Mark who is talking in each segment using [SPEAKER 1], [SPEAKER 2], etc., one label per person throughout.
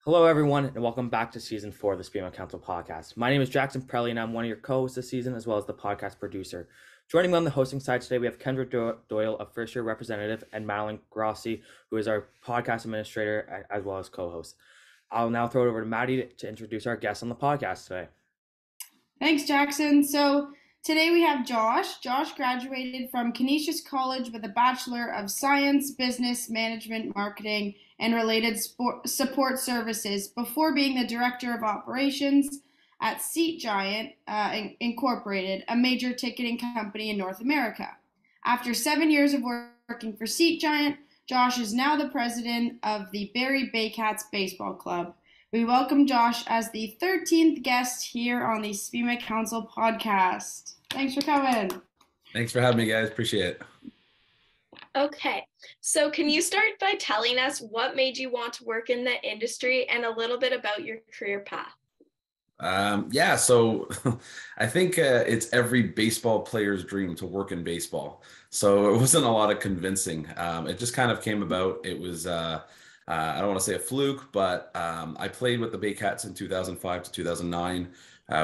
[SPEAKER 1] Hello, everyone, and welcome back to Season 4 of the Speedman Council podcast. My name is Jackson Prelli, and I'm one of your co-hosts this season, as well as the podcast producer. Joining me on the hosting side today, we have Kendra Doyle, a first-year representative, and Madeline Grossi, who is our podcast administrator, as well as co-host. I'll now throw it over to Maddie to introduce our guests on the podcast today.
[SPEAKER 2] Thanks, Jackson. So today we have Josh. Josh graduated from Canisius College with a Bachelor of Science, Business, Management, Marketing, and related support services before being the Director of Operations at Seat Giant Incorporated, a major ticketing company in North America. After 7 years of working for Seat Giant, Josh is now the president of the Barrie Baycats Baseball Club. We welcome Josh as the 13th guest here on the SPEMA Council podcast. Thanks for coming.
[SPEAKER 3] Thanks for having me, guys. Appreciate it.
[SPEAKER 4] Okay, so can you start by telling us what made you want to work in the industry and a little bit about your career path?
[SPEAKER 3] So I think it's every baseball player's dream to work in baseball. So it wasn't a lot of convincing. It just kind of came about. It was, I don't want to say a fluke, but I played with the Baycats in 2005 to 2009.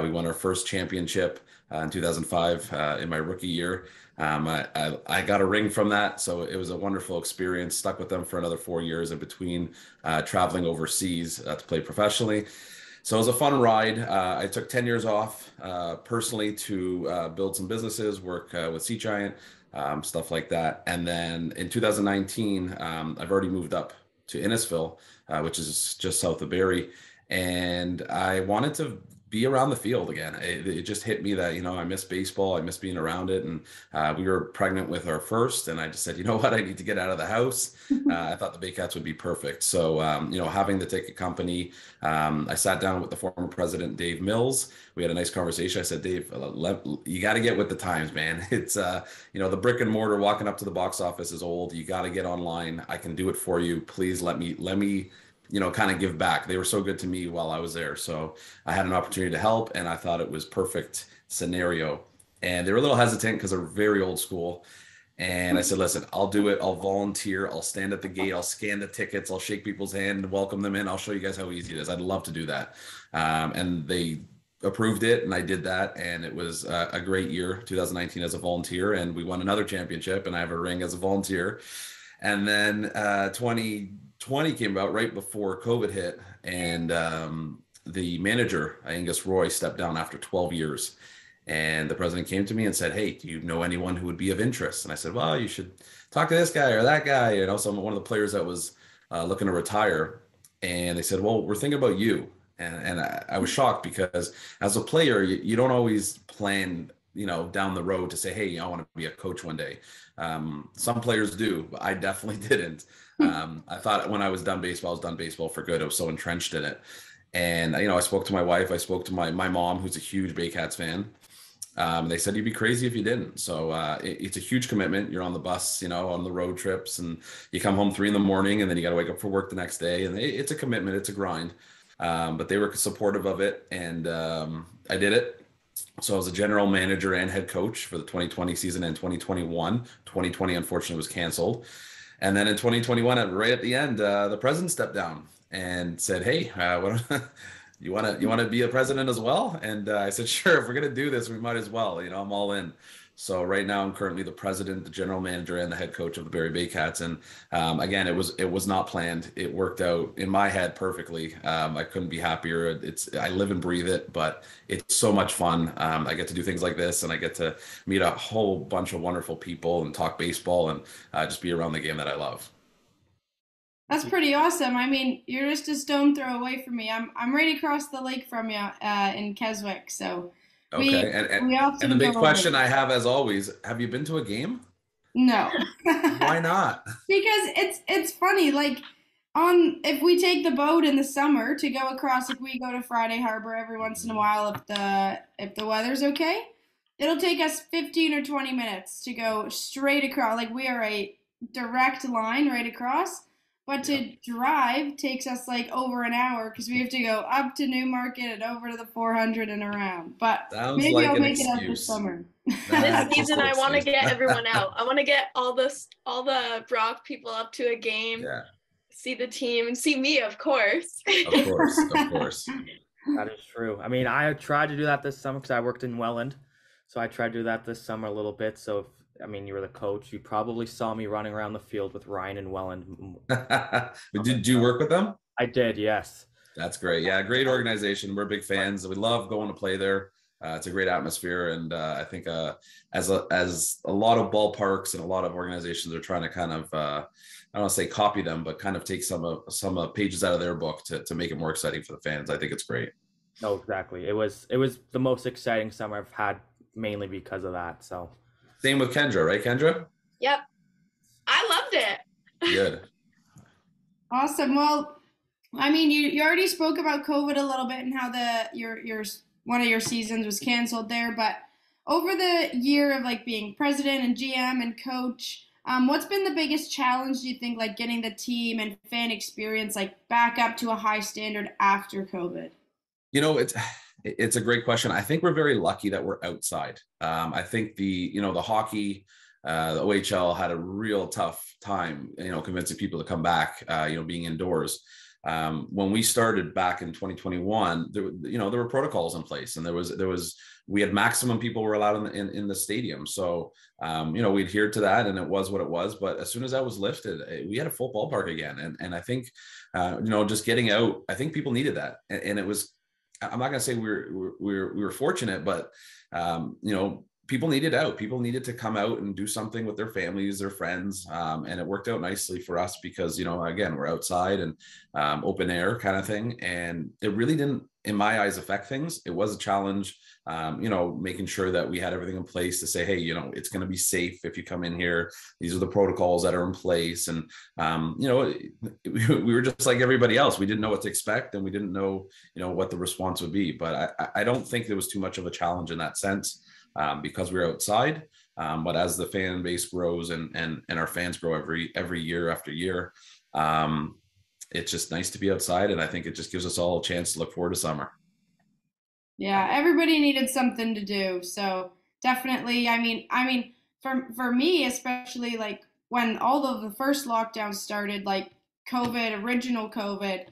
[SPEAKER 3] We won our first championship in 2005 in my rookie year. I got a ring from that, so it was a wonderful experience. Stuck with them for another 4 years in between traveling overseas to play professionally. So it was a fun ride. I took 10 years off personally to build some businesses, work with Seat Giant, stuff like that. And then in 2019, I've already moved up to Innisfil, which is just south of Barrie. And I wanted to be around the field again. It just hit me that, I miss baseball. I miss being around it. And we were pregnant with our first, and I just said, you know what, I need to get out of the house. I thought the Baycats would be perfect. So, having the ticket company, I sat down with the former president, Dave Mills. We had a nice conversation. I said, Dave, you got to get with the times, man. It's, the brick and mortar walking up to the box office is old. You got to get online. I can do it for you. Please let me kind of give back. They were so good to me while I was there. So I had an opportunity to help, and I thought it was perfect scenario. And they were a little hesitant because they're very old school. And I said, listen, I'll do it. I'll volunteer. I'll stand at the gate. I'll scan the tickets. I'll shake people's hand and welcome them in. I'll show you guys how easy it is. I'd love to do that. And they approved it, and I did that. And it was a great year, 2019 as a volunteer. And we won another championship, and I have a ring as a volunteer. And then 2020 came about right before COVID hit, and the manager, Angus Roy, stepped down after 12 years. And the president came to me and said, hey, do you know anyone who would be of interest? And I said, well, you should talk to this guy or that guy, one of the players that was looking to retire. And they said, well, we're thinking about you. And I was shocked because as a player, you don't always plan down the road to say, hey, I want to be a coach one day. Some players do, but I definitely didn't. I thought when I was done baseball, I was done baseball for good. I was so entrenched in it. And, I spoke to my wife. I spoke to my mom, who's a huge Baycats fan. They said, you'd be crazy if you didn't. So it's a huge commitment. You're on the bus, on the road trips, and you come home 3 a.m, and then you got to wake up for work the next day. And it's a commitment. It's a grind. But they were supportive of it. And I did it. So I was a general manager and head coach for the 2020 season and 2021. 2020, unfortunately, was canceled. And then in 2021, right at the end, the president stepped down and said, hey, you want to be a president as well? And I said, sure, if we're going to do this, we might as well. I'm all in. So right now I'm currently the president, the general manager, and the head coach of the Barrie Baycats. And again, it was not planned. It worked out in my head perfectly. I couldn't be happier. I live and breathe it, but it's so much fun. I get to do things like this, and I get to meet a whole bunch of wonderful people and talk baseball and just be around the game that I love.
[SPEAKER 2] That's pretty awesome. I mean, you're just a stone throw away from me. I'm right across the lake from you in Keswick, so.
[SPEAKER 3] Okay, and the big question I have, as always, have you been to a game?
[SPEAKER 2] No.
[SPEAKER 3] Why not?
[SPEAKER 2] Because it's funny, like if we take the boat in the summer to go across, like we go to Friday Harbor every once in a while if the weather's okay, it'll take us 15 or 20 minutes to go straight across. Like we are a direct line right across. But to drive takes us like over an hour because we have to go up to Newmarket and over to the 400 and around. But
[SPEAKER 3] sounds
[SPEAKER 2] maybe
[SPEAKER 3] like
[SPEAKER 2] I'll
[SPEAKER 3] an
[SPEAKER 2] make
[SPEAKER 3] excuse.
[SPEAKER 2] it up this summer.
[SPEAKER 4] This season, I want to get everyone out. I want to get all the Brock people up to a game.
[SPEAKER 3] Yeah.
[SPEAKER 4] see the team and see me, of course.
[SPEAKER 3] Of course, of course.
[SPEAKER 1] That is true. I mean, I tried to do that this summer because I worked in Welland. So I tried to do that this summer a little bit. So, if, I mean, you were the coach. You probably saw me running around the field with Ryan and Welland.
[SPEAKER 3] Did you work with them?
[SPEAKER 1] I did, yes.
[SPEAKER 3] That's great. Yeah, great organization. We're big fans. We love going to play there. It's a great atmosphere, and I think as a lot of ballparks and a lot of organizations are trying to kind of I don't want to say copy them, but kind of take some pages out of their book to make it more exciting for the fans. I think it's great.
[SPEAKER 1] No, exactly. It was the most exciting summer I've had, mainly because of that. So
[SPEAKER 3] same with Kendra, right, Kendra?
[SPEAKER 4] Yep, I loved it.
[SPEAKER 3] Good.
[SPEAKER 2] Awesome. Well, I mean, you already spoke about COVID a little bit and how your one of your seasons was canceled there, but over the year of like being president and GM and coach, what's been the biggest challenge, do you think, like getting the team and fan experience like back up to a high standard after COVID?
[SPEAKER 3] You know, it's a great question. I think we're very lucky that we're outside. I think the hockey, the OHL had a real tough time, convincing people to come back, being indoors. When we started back in 2021, there were protocols in place, and we had maximum people were allowed in the stadium. So, we adhered to that, and it was what it was. But as soon as that was lifted, we had a full ballpark again. And I think, just getting out, I think people needed that. And it was, I'm not going to say we were fortunate, but, people needed out. People needed to come out and do something with their families, their friends. And it worked out nicely for us because, again, we're outside and open air kind of thing. And it really didn't, in my eyes, affect things. It was a challenge, making sure that we had everything in place to say, hey, it's going to be safe if you come in here. These are the protocols that are in place. And, we were just like everybody else. We didn't know what to expect, and we didn't know, what the response would be. But I don't think there was too much of a challenge in that sense. Because we're outside, but as the fan base grows and our fans grow every year after year, it's just nice to be outside, and I think it just gives us all a chance to look forward to summer.
[SPEAKER 2] Yeah, everybody needed something to do, so definitely. I mean, for me especially, like when all of the first lockdowns started, like original COVID.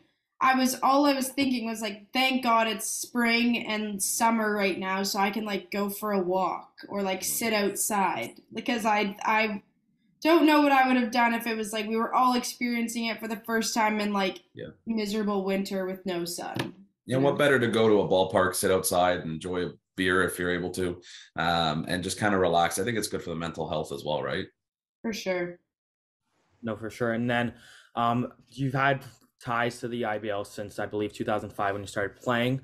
[SPEAKER 2] All I was thinking was like, thank God it's spring and summer right now, so I can like go for a walk or like sit outside, because I don't know what I would have done if it was like we were all experiencing it for the first time in like miserable winter with no sun.
[SPEAKER 3] Yeah, what better to go to a ballpark, sit outside, and enjoy a beer if you're able to, and just kind of relax. I think it's good for the mental health as well, right?
[SPEAKER 2] For sure.
[SPEAKER 1] No, for sure. And then you've had ties to the IBL since I believe 2005 when you started playing.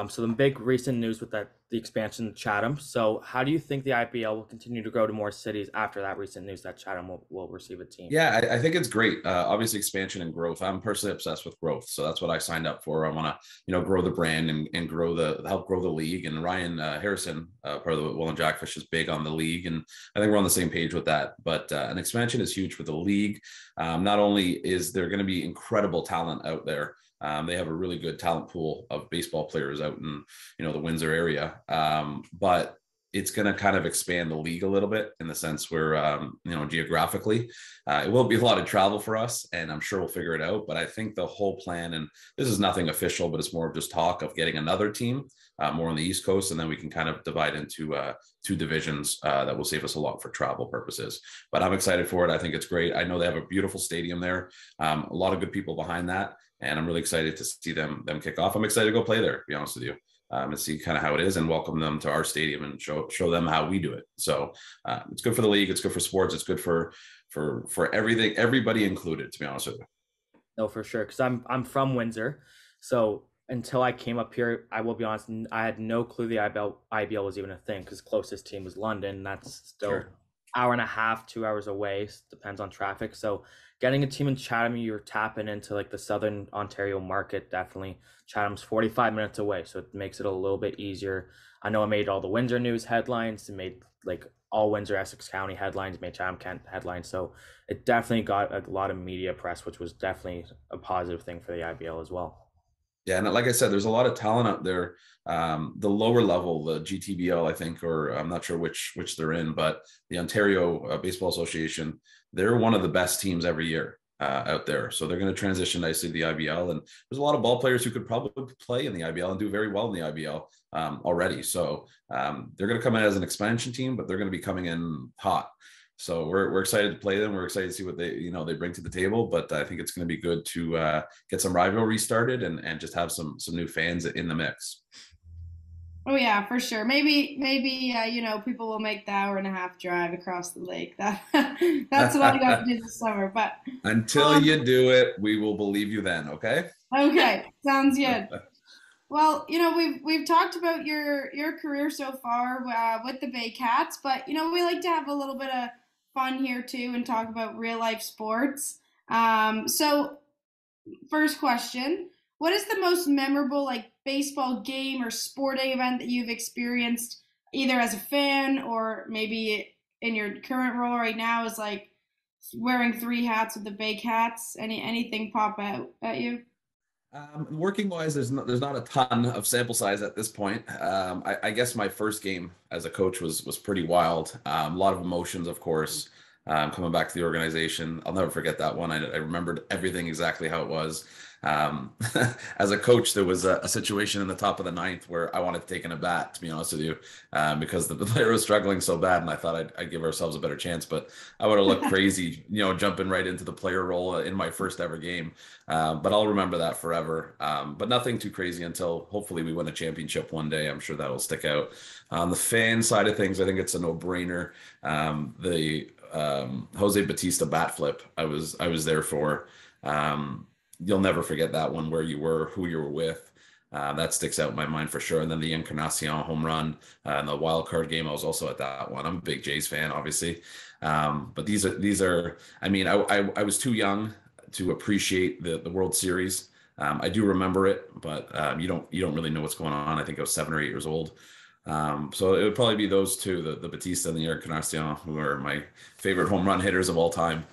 [SPEAKER 1] So the big recent news with the expansion to Chatham. So how do you think the IBL will continue to grow to more cities after that recent news that Chatham will receive a team?
[SPEAKER 3] Yeah, I think it's great. Obviously, expansion and growth. I'm personally obsessed with growth, so that's what I signed up for. I want to, grow the brand and help grow the league. And Ryan Harrison, part of the Welland Jackfish, is big on the league, and I think we're on the same page with that. But an expansion is huge for the league. Not only is there going to be incredible talent out there. They have a really good talent pool of baseball players out in, the Windsor area. But it's going to kind of expand the league a little bit in the sense where, geographically, it will be a lot of travel for us, and I'm sure we'll figure it out. But I think the whole plan, and this is nothing official, but it's more of just talk of getting another team more on the East Coast, and then we can kind of divide into two divisions that will save us a lot for travel purposes. But I'm excited for it. I think it's great. I know they have a beautiful stadium there, a lot of good people behind that, and I'm really excited to see them kick off. I'm excited to go play there, to be honest with you. And see kind of how it is, and welcome them to our stadium and show them how we do it. So it's good for the league. It's good for sports. It's good for everything, everybody included, to be honest with you.
[SPEAKER 1] No, for sure. Because I'm from Windsor, so until I came up here, I will be honest, I had no clue the IBL was even a thing, because closest team was London. That's still hour and a half, 2 hours away. Depends on traffic. So getting a team in Chatham, you're tapping into like the Southern Ontario market. Definitely, Chatham's 45 minutes away, so it makes it a little bit easier. I know I made all the Windsor News headlines, and made like all Windsor Essex County headlines, made Chatham Kent headlines. So it definitely got a lot of media press, which was definitely a positive thing for the IBL as well.
[SPEAKER 3] Yeah, and like I said, there's a lot of talent out there. The lower level, the GTBL, I think, or I'm not sure which they're in, but the Ontario Baseball Association, they're one of the best teams every year. out there. So they're going to transition nicely to the IBL. And there's a lot of ball players who could probably play in the IBL and do very well in the IBL already. So they're going to come in as an expansion team, but they're going to be coming in hot. So we're excited to play them. We're excited to see what they bring to the table. But I think it's going to be good to get some rivalry started and just have some new fans in the mix.
[SPEAKER 2] Oh yeah, for sure. Maybe people will make the hour-and-a-half drive across the lake. That's what I'm going to do this summer. But
[SPEAKER 3] until you do it, we will believe you then. Okay.
[SPEAKER 2] Okay, sounds good. Well, we've talked about your career so far with the Bay Cats, but we like to have a little bit of fun here too and talk about real life sports. So first question, what is the most memorable baseball game or sporting event that you've experienced either as a fan or maybe in your current role right now is wearing 3 hats with the Bay Cats? Anything pop out at you?
[SPEAKER 3] Working wise, there's not a ton of sample size at this point. I guess my first game as a coach was pretty wild. A lot of emotions, of course, coming back to the organization. I'll never forget that one. I remembered everything exactly how it was. As a coach, there was a situation in the top of the 9th where I wanted to take in a bat, to be honest with you, because the player was struggling so bad, and I thought I'd give ourselves a better chance. But I would have looked crazy, jumping right into the player role in my first ever game. But I'll remember that forever. But nothing too crazy until hopefully we win a championship one day. I'm sure that'll stick out. On the fan side of things, I think it's a no-brainer. The Jose Bautista bat flip, I was there for. You'll never forget that one, where you were, who you were with. That sticks out in my mind for sure. And then the Encarnacion home run and the wild card game, I was also at that one. I'm a big Jays fan, obviously. But these are. I mean, I was too young to appreciate the World Series. I do remember it, but you don't really know what's going on. I think I was 7 or 8 years old. So it would probably be those two, the Batista and the Encarnacion, who are my favorite home run hitters of all time.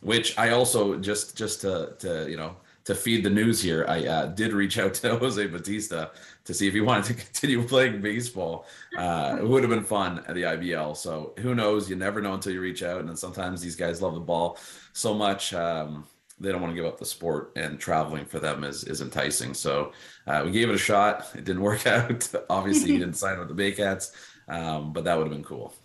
[SPEAKER 3] Which I also just to feed the news here, I did reach out to Jose Bautista to see if he wanted to continue playing baseball. It would have been fun at the IBL. So who knows? You never know until you reach out. And then sometimes these guys love the ball so much, they don't want to give up the sport, and traveling for them is enticing. So we gave it a shot. It didn't work out. Obviously, he didn't sign with the Bay Cats, but that would have been cool.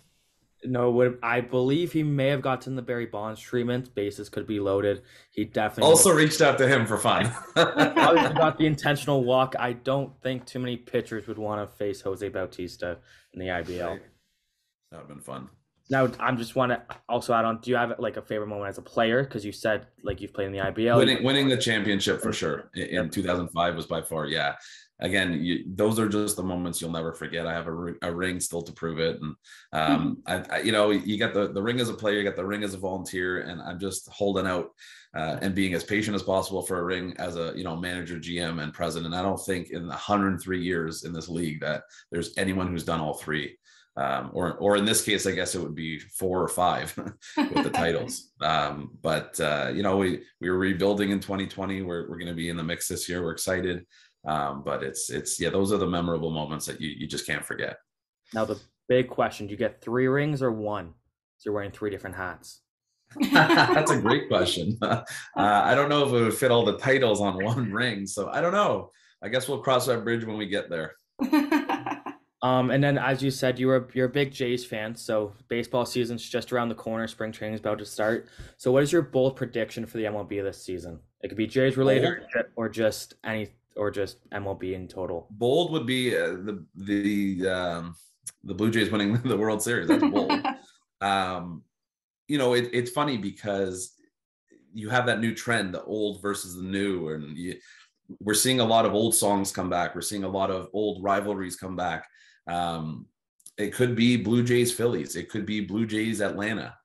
[SPEAKER 1] No, I believe he may have gotten the Barry Bonds treatment. Bases could be loaded. He definitely
[SPEAKER 3] also reached out to him for fun.
[SPEAKER 1] Probably got the intentional walk. I don't think too many pitchers would want to face Jose Bautista in the IBL.
[SPEAKER 3] That would have been fun.
[SPEAKER 1] Now, I just want to also add on, do you have a favorite moment as a player? Because you said you've played in the IBL.
[SPEAKER 3] Winning the championship for sure in 2005 was by far, yeah. Again, those are just the moments you'll never forget. I have a ring still to prove it, and you got the ring as a player, you got the ring as a volunteer, and I'm just holding out and being as patient as possible for a ring as a manager, GM, and president. I don't think in 103 years in this league that there's anyone who's done all three. Or in this case, I guess it would be 4 or 5 with the titles. But we were rebuilding in 2020. We're going to be in the mix this year. We're excited. But it's those are the memorable moments that you just can't forget.
[SPEAKER 1] Now the big question: do you get 3 rings or 1? So you're wearing 3 different hats.
[SPEAKER 3] That's a great question. I don't know if it would fit all the titles on one ring, so I don't know. I guess we'll cross that bridge when we get there.
[SPEAKER 1] And then, as you said, you're a big Jays fan, so baseball season's just around the corner. Spring training's about to start. So, what is your bold prediction for the MLB this season? It could be Jays related, or just MLB in total.
[SPEAKER 3] Bold would be the Blue Jays winning the World Series. That's bold. It's funny because you have that new trend, the old versus the new, and we're seeing a lot of old songs come back. We're seeing a lot of old rivalries come back. It could be Blue Jays Phillies. It could be Blue Jays Atlanta.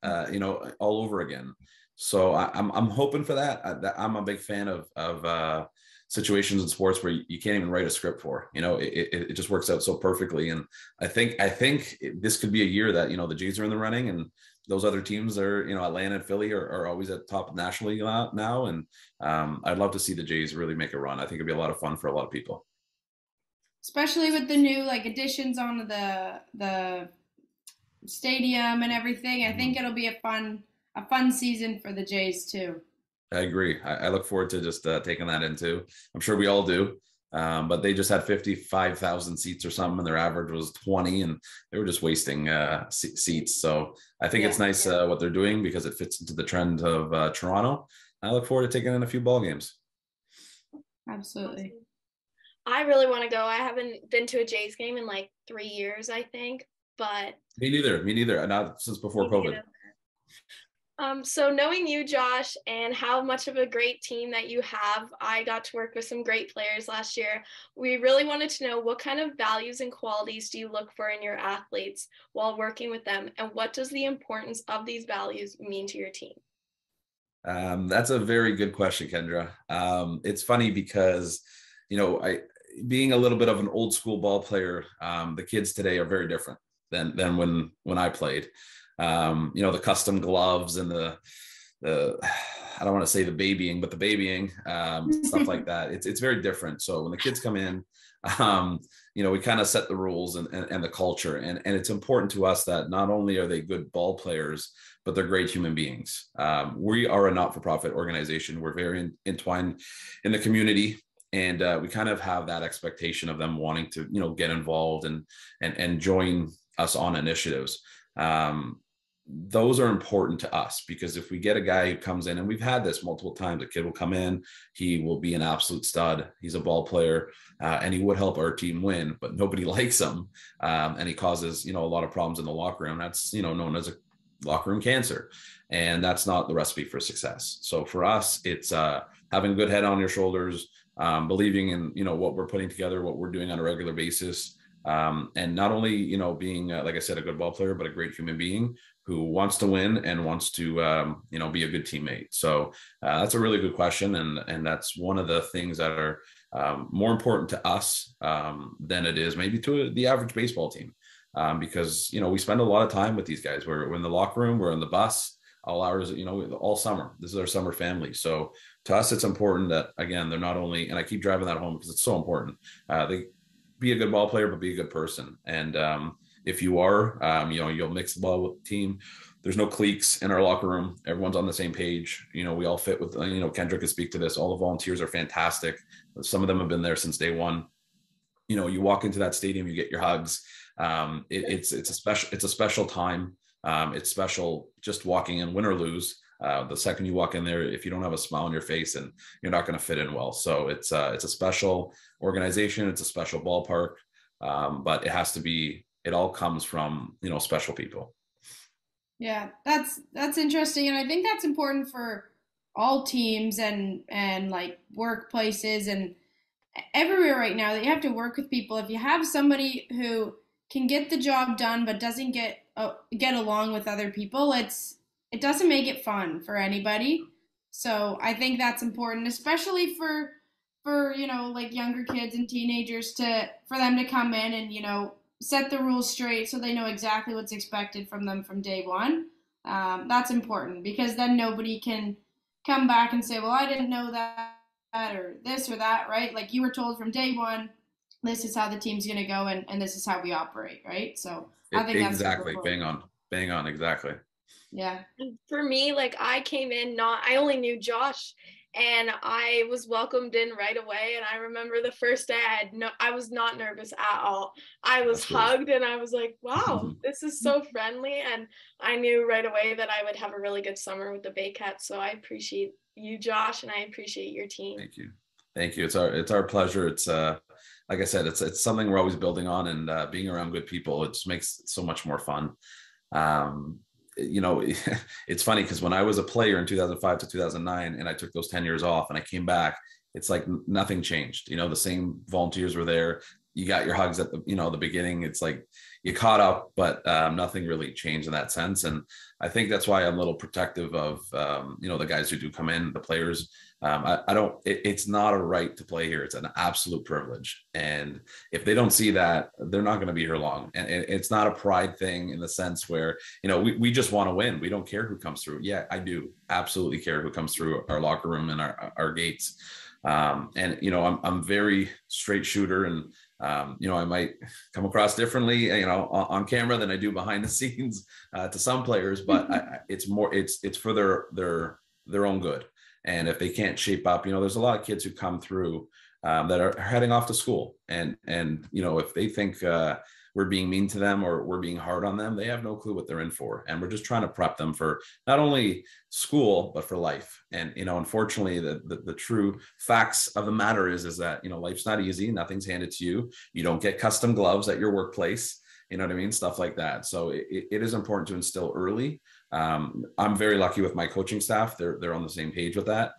[SPEAKER 3] All over again. So I'm hoping for that. I'm a big fan of situations in sports where you can't even write a script for. It just works out so perfectly. And I think this could be a year that the Jays are in the running, and those other teams are Atlanta and Philly are always at top nationally now. And I'd love to see the Jays really make a run. I think it'd be a lot of fun for a lot of people.
[SPEAKER 2] Especially with the new additions onto the stadium and everything. I think it'll be a fun season for the Jays too.
[SPEAKER 3] I agree. I look forward to just taking that into. I'm sure we all do. But they just had 55,000 seats or something, and their average was 20, and they were just wasting seats. So I think it's nice what they're doing because it fits into the trend of Toronto. I look forward to taking in a few ball games.
[SPEAKER 2] Absolutely.
[SPEAKER 4] I really want to go. I haven't been to a Jays game in like 3 years, I think, but
[SPEAKER 3] Me neither. Me neither. Not since before COVID.
[SPEAKER 4] So knowing you, Josh, and how much of a great team that you have, I got to work with some great players last year. We really wanted to know what kind of values and qualities do you look for in your athletes while working with them, and what does the importance of these values mean to your team?
[SPEAKER 3] That's a very good question, Kendra. It's funny because, being a little bit of an old school ball player, the kids today are very different than when I played. The custom gloves and the I don't want to say the babying, but the babying, stuff like that. It's very different. So when the kids come in, we kind of set the rules and the culture. And it's important to us that not only are they good ball players, but they're great human beings. We are a not-for-profit organization. We're very entwined in the community. And we kind of have that expectation of them wanting to, get involved and join us on initiatives. Those are important to us because if we get a guy who comes in, and we've had this multiple times, a kid will come in, he will be an absolute stud. He's a ball player, and he would help our team win, but nobody likes him. And he causes, a lot of problems in the locker room. That's, known as a locker room cancer. And that's not the recipe for success. So for us, it's having a good head on your shoulders, believing in, what we're putting together, what we're doing on a regular basis. And not only, being, like I said, a good ball player, but a great human being who wants to win and wants to, be a good teammate. So that's a really good question. And that's one of the things that are more important to us than it is maybe to the average baseball team. Because, we spend a lot of time with these guys. We're in the locker room, we're in the bus, all hours, all summer. This is our summer family. So to us, it's important that, again, they're not only, and I keep driving that home because it's so important, they be a good ball player, but be a good person. And if you are, you'll mix the ball with the team. There's no cliques in our locker room. Everyone's on the same page. We all fit with, Kendra could speak to this. All the volunteers are fantastic. Some of them have been there since day one. You walk into that stadium, you get your hugs. It's a special time. It's special just walking in, win or lose. The second you walk in there, if you don't have a smile on your face, and you're not going to fit in well. So it's a special organization. It's a special ballpark, but it all comes from, special people.
[SPEAKER 2] Yeah, that's interesting. And I think that's important for all teams and like workplaces and everywhere right now, that you have to work with people. If you have somebody who can get the job done but doesn't get along with other people, it doesn't make it fun for anybody. So I think that's important, especially for like younger kids and teenagers, for them to come in and set the rules straight so they know exactly what's expected from them from day one. That's important because then nobody can come back and say, well, I didn't know that or this or that, right? Like you were told from day one, this is how the team's going to go and this is how we operate, right? So I think that's
[SPEAKER 3] exactly bang on, exactly.
[SPEAKER 2] Yeah.
[SPEAKER 4] For me, like I came in I only knew Josh, and I was welcomed in right away. And I remember the first day I was not nervous at all. I was hugged and I was like, wow, this is so friendly. And I knew right away that I would have a really good summer with the Baycats. So I appreciate you, Josh, and I appreciate your team.
[SPEAKER 3] Thank you. It's our pleasure. It's like I said, it's something we're always building on, and being around good people, it just makes it so much more fun. It's funny because when I was a player in 2005 to 2009 and I took those 10 years off and I came back, it's like nothing changed. The same volunteers were there. You got your hugs at the beginning. It's like you caught up, but nothing really changed in that sense. And I think that's why I'm a little protective of, the guys who do come in, the players. It's not a right to play here. It's an absolute privilege. And if they don't see that, they're not going to be here long. And it's not a pride thing in the sense where, we just want to win. We don't care who comes through. Yeah, I do absolutely care who comes through our locker room and our gates. I'm very straight shooter, and I might come across differently, on camera than I do behind the scenes to some players, but it's for their own good. And if they can't shape up, there's a lot of kids who come through that are heading off to school. And if they think we're being mean to them or we're being hard on them, they have no clue what they're in for. And we're just trying to prep them for not only school, but for life. And, unfortunately, the true facts of the matter is that, life's not easy. Nothing's handed to you. You don't get custom gloves at your workplace. You know what I mean? Stuff like that. So it is important to instill early. I'm very lucky with my coaching staff. They're on the same page with that.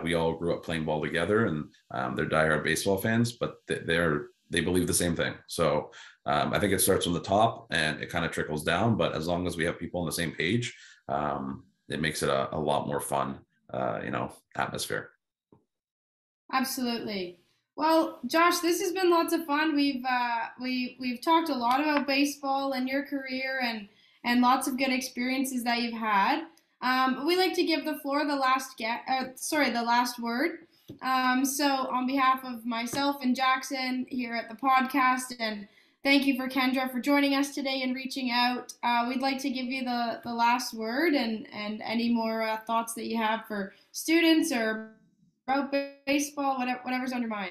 [SPEAKER 3] We all grew up playing ball together, and they're diehard baseball fans, but they believe the same thing. So I think it starts from the top and it kind of trickles down. But as long as we have people on the same page, it makes it a lot more fun, atmosphere.
[SPEAKER 2] Absolutely. Well, Josh, this has been lots of fun. We've talked a lot about baseball and your career and lots of good experiences that you've had. We like to give the floor the last word. So on behalf of myself and Jackson here at the podcast, and thank you for Kendra for joining us today and reaching out. We'd like to give you the last word and any more thoughts that you have for students or about baseball, whatever's on your mind.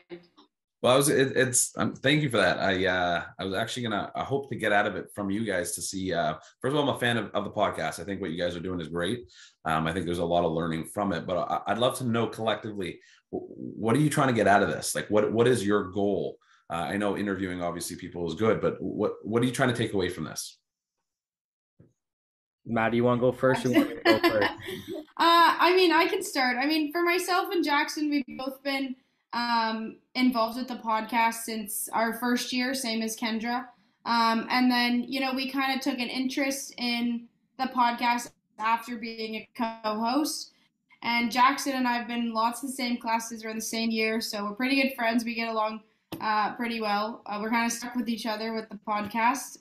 [SPEAKER 3] Well, thank you for that. I was actually I hope to get out of it from you guys to see. First of all, I'm a fan of the podcast. I think what you guys are doing is great. I think there's a lot of learning from it, but I'd love to know collectively, what are you trying to get out of this? Like, what is your goal? I know interviewing obviously people is good, but what are you trying to take away from this?
[SPEAKER 1] Matt, do you want to go first? Or you want me to go first?
[SPEAKER 2] I can start. For myself and Jackson, we've both been involved with the podcast since our first year, same as Kendra. And then, we kind of took an interest in the podcast after being a co-host. And Jackson and I have been in lots of the same classes. We're in the same year, so we're pretty good friends. We get along pretty well. We're kind of stuck with each other with the podcast.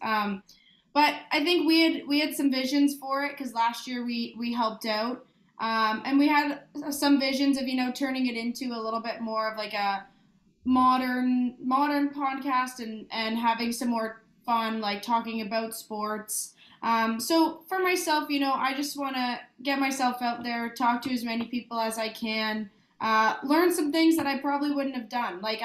[SPEAKER 2] But I think we had some visions for it because last year we helped out. And we had some visions of, turning it into a little bit more of like a modern podcast and having some more fun, like talking about sports. So for myself, I just want to get myself out there, talk to as many people as I can, learn some things that I probably wouldn't have done. Like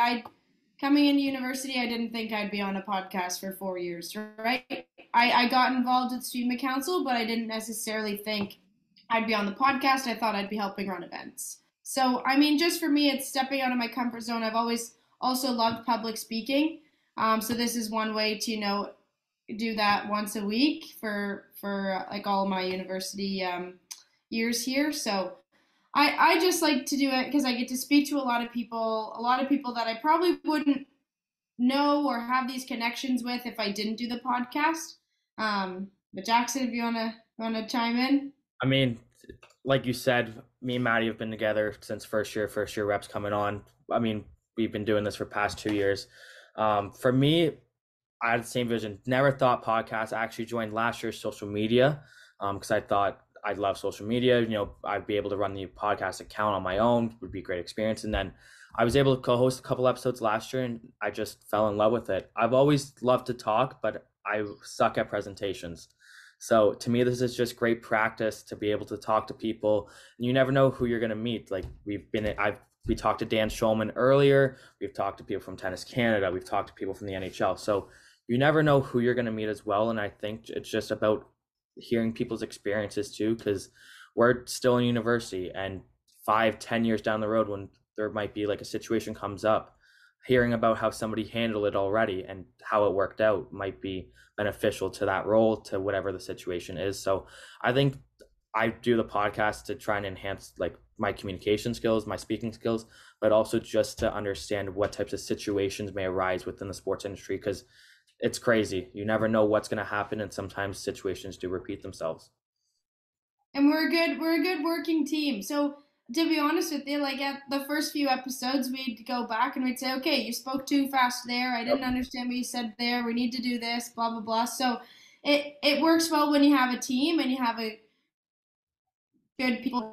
[SPEAKER 2] coming into university, I didn't think I'd be on a podcast for 4 years, right? I got involved with Student Council, but I didn't necessarily think I'd be on the podcast. I thought I'd be helping run events. So, just for me, it's stepping out of my comfort zone. I've always also loved public speaking. So this is one way to, do that once a week for like all my university years here. So I just like to do it because I get to speak to a lot of people that I probably wouldn't know or have these connections with if I didn't do the podcast. But Jackson, if you want to chime in.
[SPEAKER 1] Like you said, me and Maddie have been together since first year reps coming on. We've been doing this for past 2 years. For me, I had the same vision. Never thought podcasts. I actually joined last year's social media because I thought I'd love social media. I'd be able to run the podcast account on my own. It would be a great experience. And then I was able to co-host a couple episodes last year, and I just fell in love with it. I've always loved to talk, but I suck at presentations. So to me, this is just great practice to be able to talk to people. And you never know who you're going to meet. Like we talked to Dan Schulman earlier. We've talked to people from Tennis Canada. We've talked to people from the NHL. So you never know who you're going to meet as well. And I think it's just about hearing people's experiences too, because we're still in university, and 5-10 years down the road, when there might be like a situation comes up, hearing about how somebody handled it already and how it worked out might be beneficial to that role, to whatever the situation is. So I think I do the podcast to try and enhance like my communication skills, my speaking skills, but also just to understand what types of situations may arise within the sports industry, because it's crazy. You never know what's going to happen, and sometimes situations do repeat themselves.
[SPEAKER 2] And we're a good working team. So to be honest with you, like at the first few episodes, we'd go back and we'd say, okay, you spoke too fast there. I didn't understand what you said there. We need to do this, blah, blah, blah. So it works well when you have a team and you have a good people to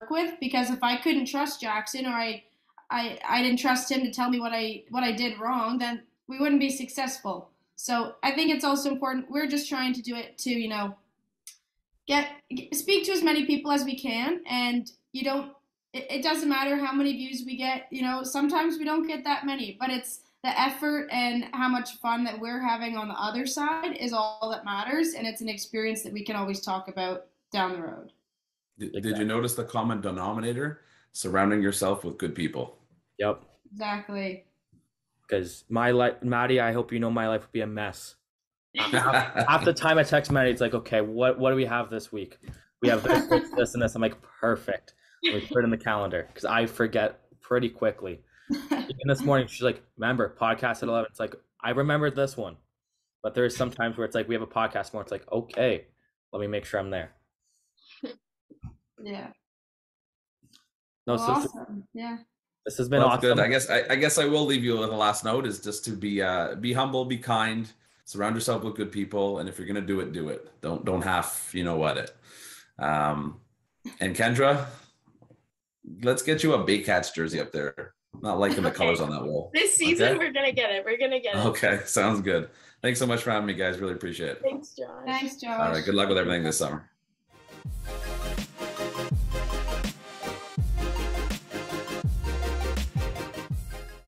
[SPEAKER 2] work with, because if I couldn't trust Jackson, or I didn't trust him to tell me what I did wrong, then we wouldn't be successful. So I think it's also important. We're just trying to do it to, speak to as many people as we can, and you don't it doesn't matter how many views we get. You know, sometimes we don't get that many, but it's the effort and how much fun that we're having on the other side is all that matters. And it's an experience that we can always talk about down the road.
[SPEAKER 3] Did you notice the common denominator? Surrounding yourself with good people.
[SPEAKER 1] Yep.
[SPEAKER 2] Exactly.
[SPEAKER 1] Because my life, Maddie, I hope you know my life would be a mess. Half the time I text Maddie, it's like, okay, what do we have this week? We have this and this. I'm like, perfect. We put it in the calendar because I forget pretty quickly. Even this morning, she's like, remember, podcast at 11. It's like, I remembered this one. But there's some times where it's like, we have a podcast more. It's like, okay, let me make sure I'm there.
[SPEAKER 2] Yeah.
[SPEAKER 1] No,
[SPEAKER 2] well, awesome. Yeah.
[SPEAKER 1] This has been awesome.
[SPEAKER 3] Good. I guess I will leave you with a last note is just to be humble, be kind, surround yourself with good people, and if you're gonna do it, do it. Don't half it. And Kendra, let's get you a Baycats jersey up there. Not liking the colors on that wall.
[SPEAKER 4] This season we're gonna get it. We're gonna get it.
[SPEAKER 3] Okay, sounds good. Thanks so much for having me, guys. Really appreciate it.
[SPEAKER 4] Thanks, Josh.
[SPEAKER 2] Thanks, Josh.
[SPEAKER 3] All right, good luck with everything this summer.